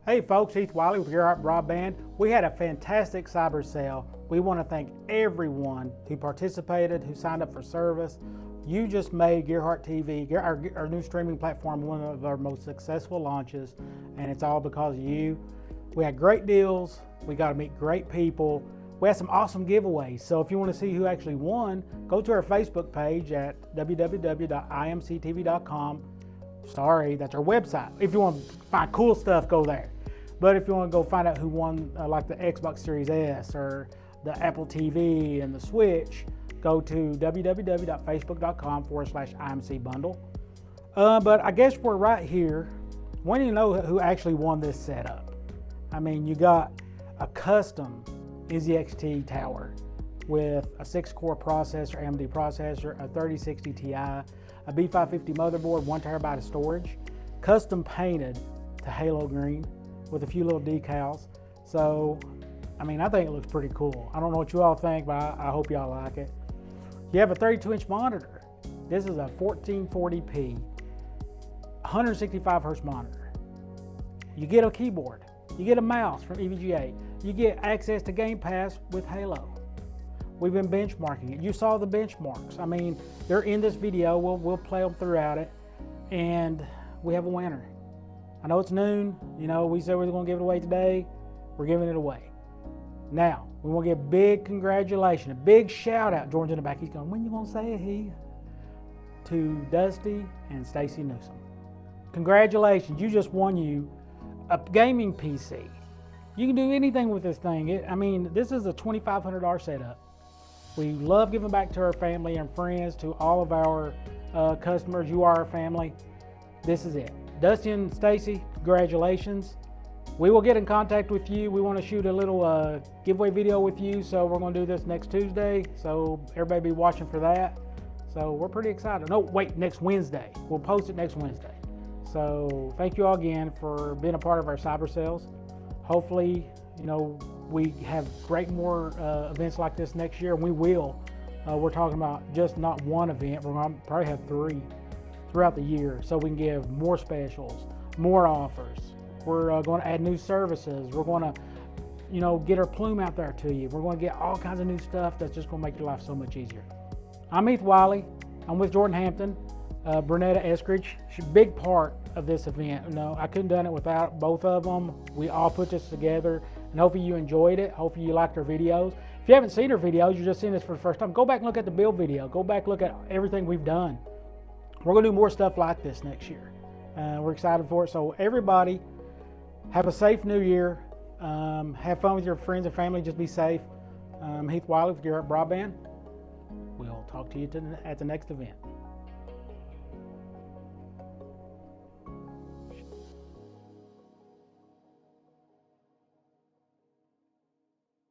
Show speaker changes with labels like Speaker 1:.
Speaker 1: Hey folks, Heath Wiley with Gerhardt Broadband. We had a fantastic cyber sale. We want to thank everyone who participated, who signed up for service. You just made Gerhardt TV, our new streaming platform, one of our most successful launches, and it's all because of you. We had great deals. We got to meet great people. We had some awesome giveaways. So if you want to see who actually won, go to our Facebook page at www.imctv.com. Sorry, that's our website. If you want to find cool stuff, go there. But if you want to go find out who won, like the Xbox Series S or the Apple TV and the Switch, go to www.facebook.com/IMC bundle. But I guess we're right here. When you know who actually won this setup? I mean, you got a custom EZXT tower with a 6-core processor, AMD processor, a 3060 Ti, a B550 motherboard, 1 terabyte of storage, custom painted to halo green with a few little decals. So, I mean, I think it looks pretty cool. I don't know what you all think, but I hope y'all like it. You have a 32-inch monitor. This is a 1440p, 165 hertz monitor. You get a keyboard. You get a mouse from EVGA. You get access to Game Pass with Halo. We've been benchmarking it. You saw the benchmarks. I mean, they're in this video. We'll play them throughout it. And we have a winner. I know it's noon. You know, we said we were going to give it away today. We're giving it away. Now, we want to give a big congratulations, a big shout out. Jordan's in the back. He's going, when you going to say it, Heath? To Dusty and Stacy Newsom. Congratulations. You just won you a gaming PC. You can do anything with this thing. I mean, this is a $2,500 setup. We love giving back to our family and friends, to all of our customers. You are our family. This is it. Dusty and Stacy, congratulations. We will get in contact with you. We want to shoot a little giveaway video with you, so we're going to do this next Tuesday. So everybody be watching for that. So we're pretty excited. No, wait, next Wednesday. We'll post it next Wednesday. So thank you all again for being a part of our cyber sales. Hopefully, you know, we have great more events like this next year, and we will. We're talking about just not one event. We're going to probably have 3 throughout the year, so we can give more specials, more offers. We're going to add new services. We're going to, you know, get our plume out there to you. We're going to get all kinds of new stuff that's just going to make your life so much easier. I'm Heath Wiley. I'm with Jordan Hampton. Bernetta Eskridge, she's a big part of this event. You know, I couldn't have done it without both of them. We all put this together, and hopefully you enjoyed it. Hopefully you liked our videos. If you haven't seen our videos, you're just seeing this for the first time, go back and look at the build video. Go back and look at everything we've done. We're going to do more stuff like this next year. We're excited for it. So everybody, have a safe new year. Have fun with your friends and family. Just be safe. Heath Wiley with Gerhardt Broadband. We'll talk to you at the next event.